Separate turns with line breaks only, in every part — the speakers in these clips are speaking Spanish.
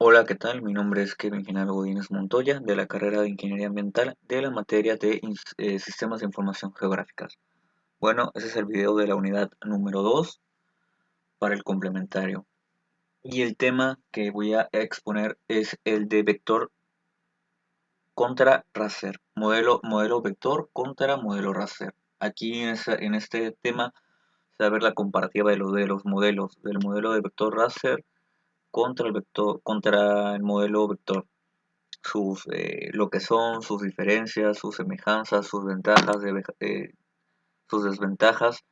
Hola, ¿qué tal? Mi nombre es Kevin Genaro Godínez Montoya, de la carrera de Ingeniería Ambiental de la materia de Sistemas de Información Geográficas. Bueno, ese es el video de la unidad número 2 para el complementario. Y el tema que voy a exponer es el de vector contra raster, modelo vector contra modelo raster. Aquí en este tema se va a ver la comparativa de los modelos, del modelo de vector raster contra el modelo vector. Lo que son, sus diferencias, sus semejanzas, sus ventajas, sus desventajas,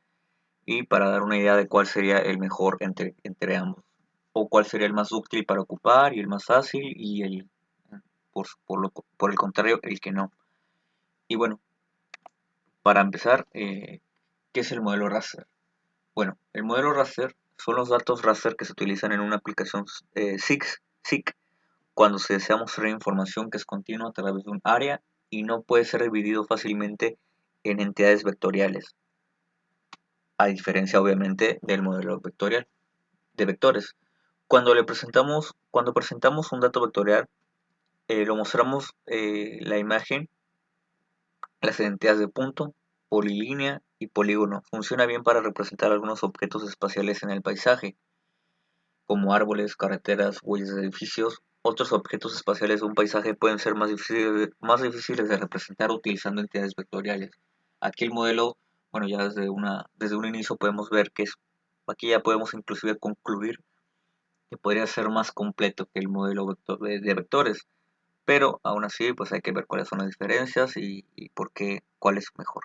y para dar una idea de cuál sería el mejor entre ambos, o cuál sería el más útil para ocupar y el más fácil, y por el contrario, el que no. Y bueno, para empezar, ¿qué es el modelo raster? Bueno, el modelo raster son los datos raster que se utilizan en una aplicación SIG cuando se desea mostrar información que es continua a través de un área y no puede ser dividido fácilmente en entidades vectoriales, a diferencia obviamente del modelo vectorial de vectores. Cuando presentamos un dato vectorial, lo mostramos la imagen, las identidades de punto, polilínea y polígono. Funciona bien para representar algunos objetos espaciales en el paisaje, como árboles, carreteras, huellas de edificios. Otros objetos espaciales de un paisaje pueden ser más difíciles de representar utilizando entidades vectoriales. Aquí el modelo, bueno, ya desde un inicio podemos ver aquí ya podemos inclusive concluir que podría ser más completo que el modelo de vectores, pero aún así pues hay que ver cuáles son las diferencias y por qué, cuál es mejor.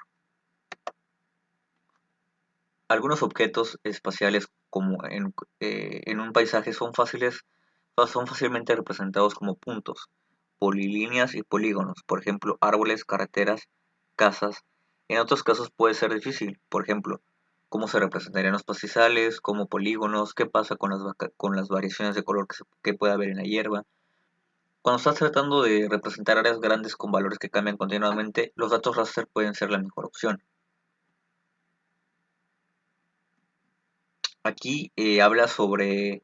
Algunos objetos espaciales como en un paisaje son fácilmente representados como puntos, polilíneas y polígonos, por ejemplo, árboles, carreteras, casas. En otros casos puede ser difícil, por ejemplo, cómo se representarían los pastizales, como polígonos, qué pasa con las variaciones de color que puede haber en la hierba. Cuando estás tratando de representar áreas grandes con valores que cambian continuamente, los datos raster pueden ser la mejor opción. Aquí habla sobre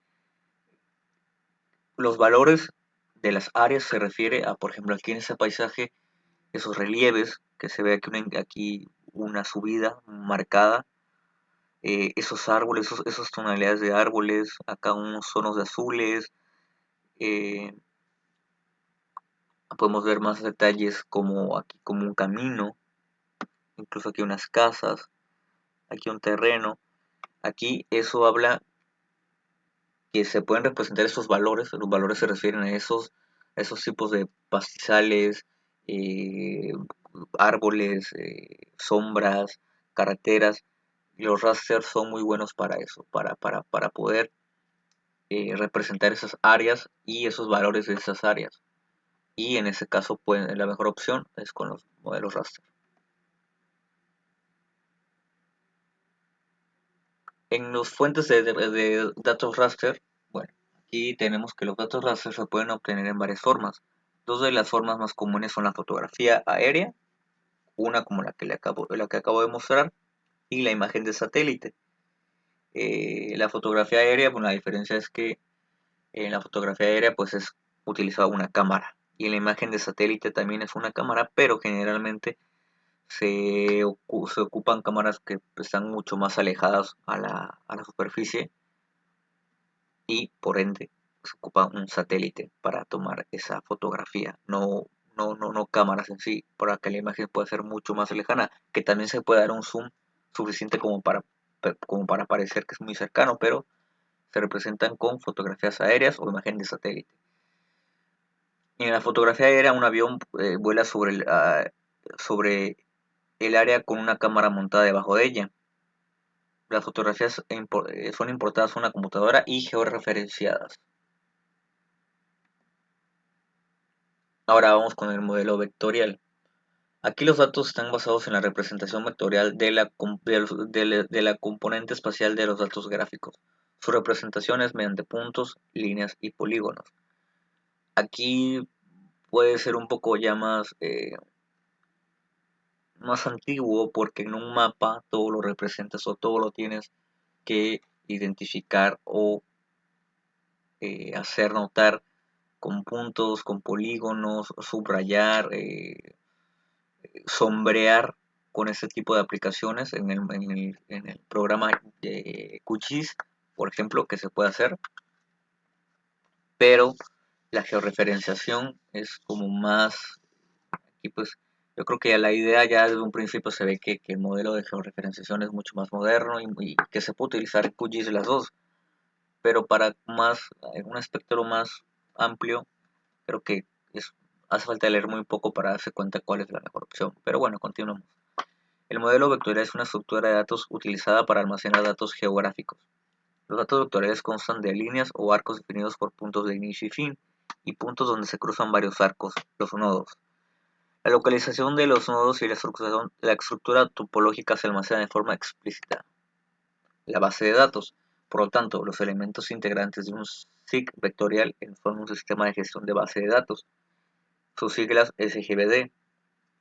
los valores de las áreas, se refiere a, por ejemplo, aquí en ese paisaje, esos relieves, que se ve aquí una subida marcada, esos árboles, esas tonalidades de árboles, acá unos tonos de azules, eh, podemos ver más detalles como aquí como un camino, incluso aquí unas casas, aquí un terreno. Aquí eso habla que se pueden representar esos valores, los valores se refieren a esos tipos de pastizales, eh, árboles, sombras, carreteras. Y los rasters son muy buenos para eso, para poder representar esas áreas y esos valores de esas áreas. Y en ese caso, la mejor opción es con los modelos raster. En las fuentes de datos raster, bueno, aquí tenemos que los datos raster se pueden obtener en varias formas. Dos de las formas más comunes son la fotografía aérea, una como la que acabo de mostrar, y la imagen de satélite. La fotografía aérea, bueno, la diferencia es que en la fotografía aérea pues es utilizada una cámara y en la imagen de satélite también es una cámara, pero generalmente se ocupan cámaras que están mucho más alejadas a la superficie y por ende se ocupa un satélite para tomar esa fotografía, no cámaras en sí, para que la imagen pueda ser mucho más lejana, que también se puede dar un zoom suficiente como para parecer que es muy cercano, pero se representan con fotografías aéreas o imagen de satélite. En la fotografía aérea un avión vuela sobre el área con una cámara montada debajo de ella. Las fotografías son importadas a una computadora y georreferenciadas. Ahora vamos con el modelo vectorial. Aquí los datos están basados en la representación vectorial de la componente espacial de los datos gráficos. Su representación es mediante puntos, líneas y polígonos. Aquí puede ser un poco ya más antiguo porque en un mapa todo lo representas o todo lo tienes que identificar o hacer notar con puntos, con polígonos, subrayar, sombrear con este tipo de aplicaciones en el programa de QGIS, por ejemplo, que se puede hacer, pero la georreferenciación es como más, y pues yo creo que la idea ya desde un principio se ve que el modelo de georreferenciación es mucho más moderno y que se puede utilizar QGIS las dos, pero para más, un espectro más amplio, creo que es, hace falta leer muy poco para darse cuenta cuál es la mejor opción. Pero bueno, continuamos. El modelo vectorial es una estructura de datos utilizada para almacenar datos geográficos. Los datos vectoriales constan de líneas o arcos definidos por puntos de inicio y fin, y puntos donde se cruzan varios arcos, los nodos. La localización de los nodos y la estructura topológica se almacena de forma explícita. La base de datos. Por lo tanto, los elementos integrantes de un SIG vectorial son un sistema de gestión de base de datos, sus siglas SGBD,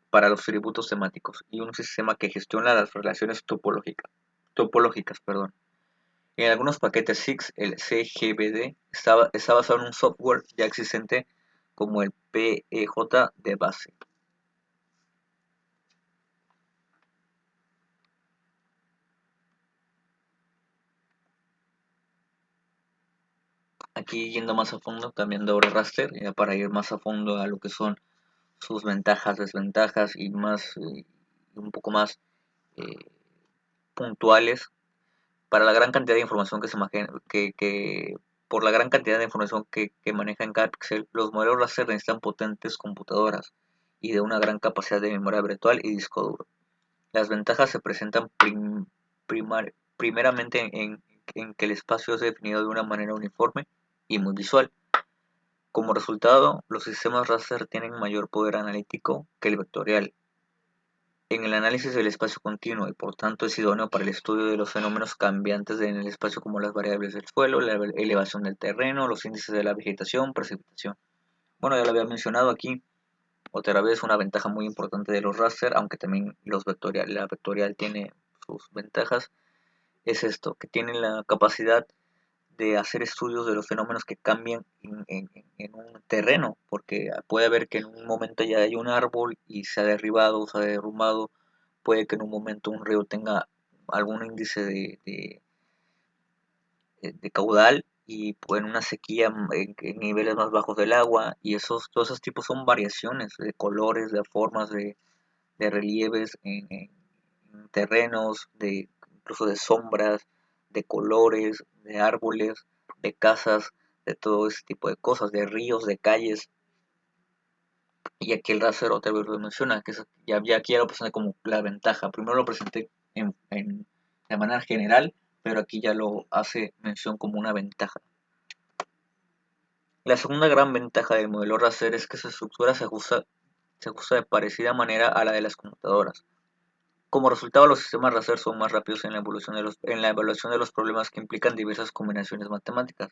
para los tributos temáticos, y un sistema que gestiona las relaciones topológicas. En algunos paquetes SIGs, el CGBD está basado en un software ya existente como el PEJ de base. Aquí yendo más a fondo, cambiando ahora raster, ya para ir más a fondo a lo que son sus ventajas, desventajas y más, un poco más eh, puntuales para la gran cantidad de información que se imagina, por la gran cantidad de información que maneja en cada píxel, los modelos raster necesitan potentes computadoras y de una gran capacidad de memoria virtual y disco duro. Las ventajas se presentan primeramente en que el espacio es definido de una manera uniforme y muy visual. Como resultado, los sistemas raster tienen mayor poder analítico que el vectorial en el análisis del espacio continuo y por tanto es idóneo para el estudio de los fenómenos cambiantes en el espacio como las variables del suelo, la elevación del terreno, los índices de la vegetación, precipitación. Bueno, ya lo había mencionado aquí, otra vez una ventaja muy importante de los raster, aunque también la vectorial tiene sus ventajas, es esto, que tienen la capacidad de hacer estudios de los fenómenos que cambian en un terreno, porque puede haber que en un momento ya hay un árbol y se ha derribado o se ha derrumbado, puede que en un momento un río tenga algún índice de caudal y pues, en una sequía en niveles más bajos del agua, y todos esos tipos son variaciones de colores, de formas, de relieves en terrenos, incluso de sombras, de colores, de árboles, de casas, de todo ese tipo de cosas, de ríos, de calles. Y aquí el raster otra vez lo menciona, que ya aquí ya lo presenté como la ventaja. Primero lo presenté de manera general, pero aquí ya lo hace mención como una ventaja. La segunda gran ventaja del modelo raster es que su estructura se ajusta de parecida manera a la de las computadoras. Como resultado, los sistemas raster son más rápidos en la evaluación de los problemas que implican diversas combinaciones matemáticas.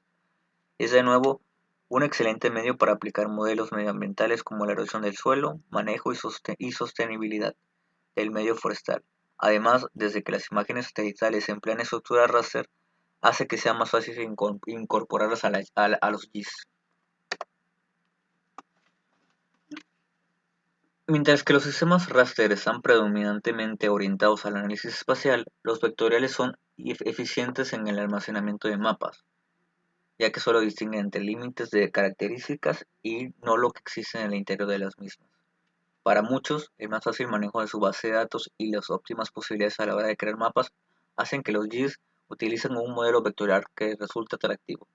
Es de nuevo un excelente medio para aplicar modelos medioambientales como la erosión del suelo, manejo y sostenibilidad del medio forestal. Además, desde que las imágenes satelitales emplean estructuras raster, hace que sea más fácil incorporarlas a los GIS. Mientras que los sistemas raster están predominantemente orientados al análisis espacial, los vectoriales son eficientes en el almacenamiento de mapas, ya que solo distinguen entre límites de características y no lo que existe en el interior de las mismas. Para muchos, el más fácil manejo de su base de datos y las óptimas posibilidades a la hora de crear mapas hacen que los GIS utilicen un modelo vectorial que resulte atractivo.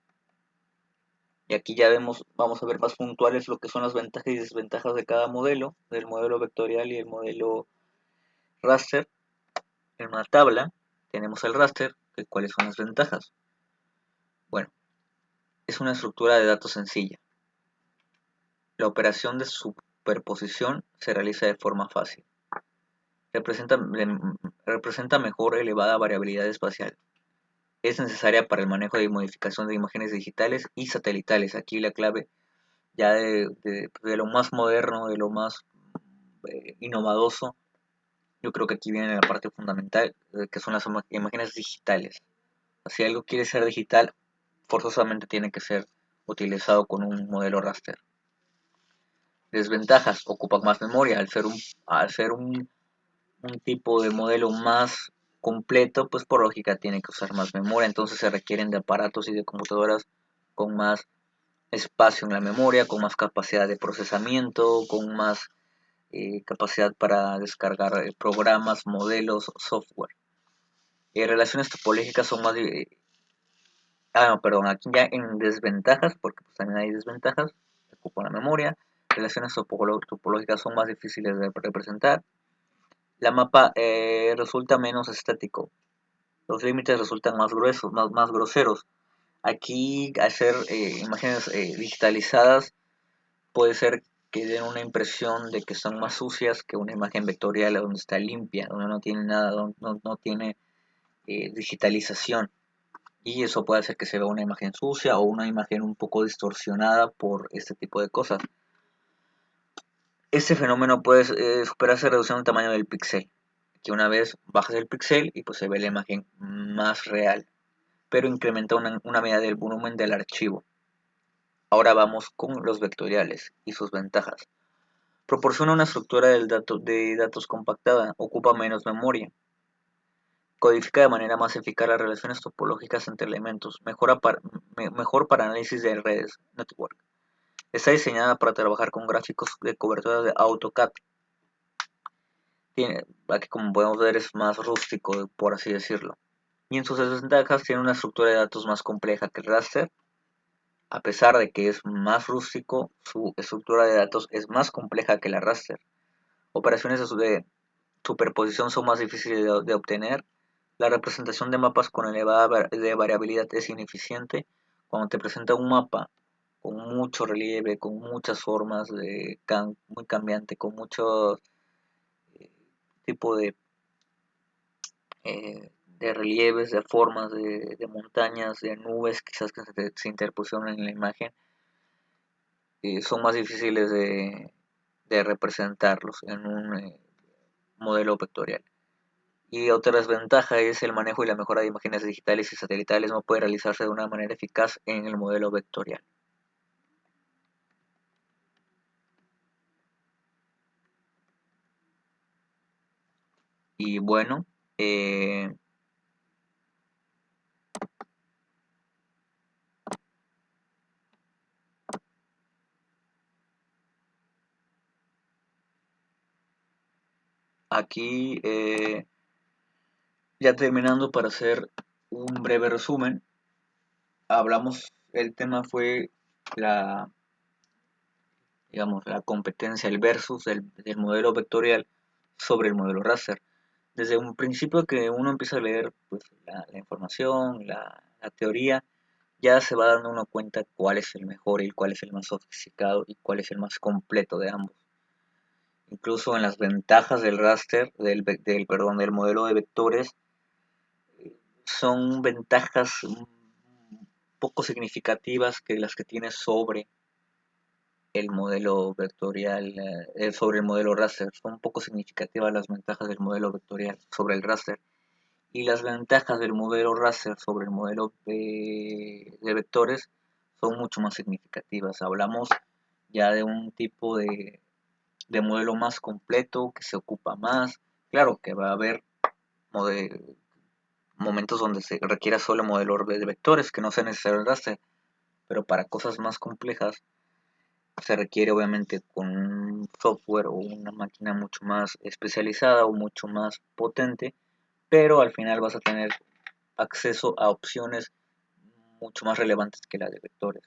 Y aquí ya vamos a ver más puntuales lo que son las ventajas y desventajas de cada modelo, del modelo vectorial y el modelo raster. En una tabla tenemos el raster, cuáles son las ventajas. Bueno, es una estructura de datos sencilla. La operación de superposición se realiza de forma fácil. Representa mejor elevada variabilidad espacial. Es necesaria para el manejo y modificación de imágenes digitales y satelitales. Aquí la clave ya de lo más moderno, de lo más innovadoso, yo creo que aquí viene la parte fundamental, que son las imágenes digitales. Si algo quiere ser digital, forzosamente tiene que ser utilizado con un modelo raster. Desventajas: ocupa más memoria. Al ser un tipo de modelo más completo, pues por lógica tiene que usar más memoria, entonces se requieren de aparatos y de computadoras con más espacio en la memoria, con más capacidad de procesamiento, con más capacidad para descargar programas, modelos, software. Relaciones topológicas son más... no, perdón, aquí ya en desventajas, porque pues también hay desventajas, ocupa la memoria. Relaciones topológicas son más difíciles de representar. La mapa resulta menos estático. Los límites resultan más gruesos, más groseros. Aquí hacer imágenes digitalizadas puede ser que den una impresión de que son más sucias que una imagen vectorial donde está limpia, donde no tiene nada, donde no tiene digitalización. Y eso puede hacer que se vea una imagen sucia o una imagen un poco distorsionada por este tipo de cosas. Este fenómeno puede superarse reduciendo el tamaño del píxel, que una vez bajas el píxel y pues se ve la imagen más real, pero incrementa una medida del volumen del archivo. Ahora vamos con los vectoriales y sus ventajas. Proporciona una estructura de datos compactada, ocupa menos memoria, codifica de manera más eficaz las relaciones topológicas entre elementos, mejor para análisis de redes, network. Está diseñada para trabajar con gráficos de cobertura de AutoCAD. Aquí como podemos ver es más rústico, por así decirlo. Y en sus desventajas tiene una estructura de datos más compleja que el raster. A pesar de que es más rústico, su estructura de datos es más compleja que la raster. Operaciones de superposición son más difíciles de obtener. La representación de mapas con elevada variabilidad es ineficiente. Cuando te presenta un mapa con mucho relieve, con muchas formas muy cambiante, con muchos tipos de relieves, de formas, de montañas, de nubes, quizás que se interpusieron en la imagen, son más difíciles de representarlos en un modelo vectorial. Y otra desventaja es el manejo y la mejora de imágenes digitales y satelitales no puede realizarse de una manera eficaz en el modelo vectorial. Y bueno, aquí ya terminando para hacer un breve resumen, el tema fue la, digamos, la competencia, el versus del modelo vectorial sobre el modelo raster. Desde un principio que uno empieza a leer pues, la información, la teoría, ya se va dando uno cuenta cuál es el mejor y cuál es el más sofisticado y cuál es el más completo de ambos. Incluso en las ventajas del raster, del modelo de vectores, son ventajas poco significativas que las que tiene sobre el modelo vectorial, sobre el modelo raster. Son poco significativas las ventajas del modelo vectorial sobre el raster. Y las ventajas del modelo raster sobre el modelo de vectores son mucho más significativas. Hablamos ya de un tipo de modelo más completo que se ocupa más. Claro que va a haber momentos donde se requiera solo modelo de vectores, que no sea necesario el raster, pero para cosas más complejas se requiere obviamente con un software o una máquina mucho más especializada o mucho más potente, pero al final vas a tener acceso a opciones mucho más relevantes que las de vectores.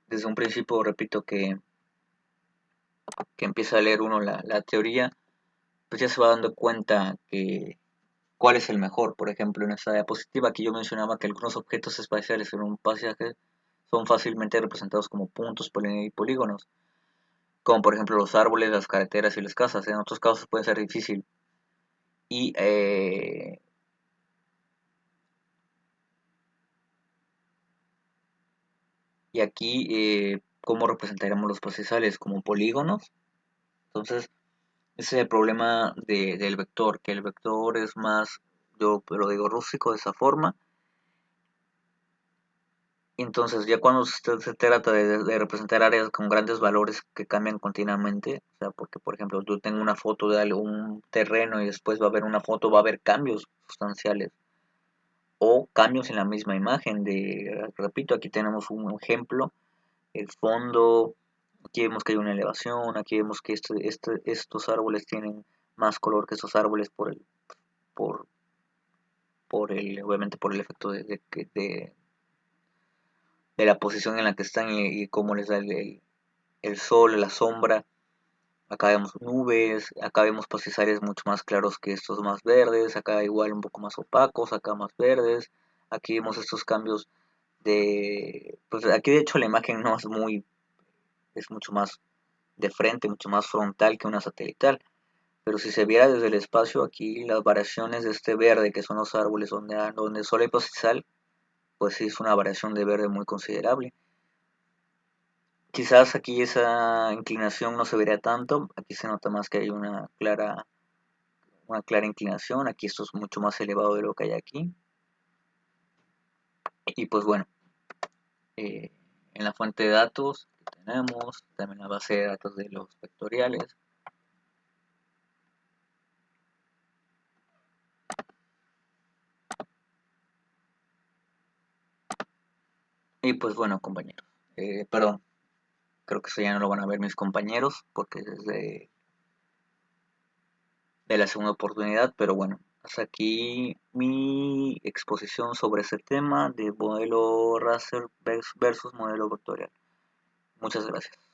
Desde un principio repito que empieza a leer uno la teoría, pues ya se va dando cuenta que cuál es el mejor. Por ejemplo, en esta diapositiva que yo mencionaba que algunos objetos espaciales en un paisaje son fácilmente representados como puntos y polígonos, como por ejemplo los árboles, las carreteras y las casas. En otros casos puede ser difícil. Y, y aquí, ¿cómo representaríamos los procesales? Como polígonos. Entonces, ese es el problema del vector, que el vector es más, yo lo digo rústico de esa forma, Entonces, ya cuando se trata de representar áreas con grandes valores que cambian continuamente, o sea, porque por ejemplo yo tengo una foto de algún terreno y después va a haber una foto, va a haber cambios sustanciales o cambios en la misma imagen. Repito, aquí tenemos un ejemplo, el fondo, aquí vemos que hay una elevación, aquí vemos que estos árboles tienen más color que esos árboles por, obviamente por el efecto de la posición en la que están y cómo les da el sol, la sombra. Acá vemos nubes, acá vemos pastizales mucho más claros que estos más verdes, acá igual un poco más opacos, acá más verdes. Aquí vemos estos cambios pues aquí de hecho la imagen no es es mucho más de frente, mucho más frontal que una satelital. Pero si se viera desde el espacio, aquí las variaciones de este verde, que son los árboles donde solo hay pastizal, pues sí es una variación de verde muy considerable. Quizás aquí esa inclinación no se vería tanto, aquí se nota más que hay una clara inclinación, aquí esto es mucho más elevado de lo que hay aquí. Y pues bueno, eh, en la fuente de datos que tenemos, también la base de datos de los vectoriales. Y pues bueno, compañeros, perdón, creo que eso ya no lo van a ver mis compañeros porque es de la segunda oportunidad, pero bueno, hasta aquí mi exposición sobre ese tema de modelo Raster versus modelo vectorial. Muchas gracias.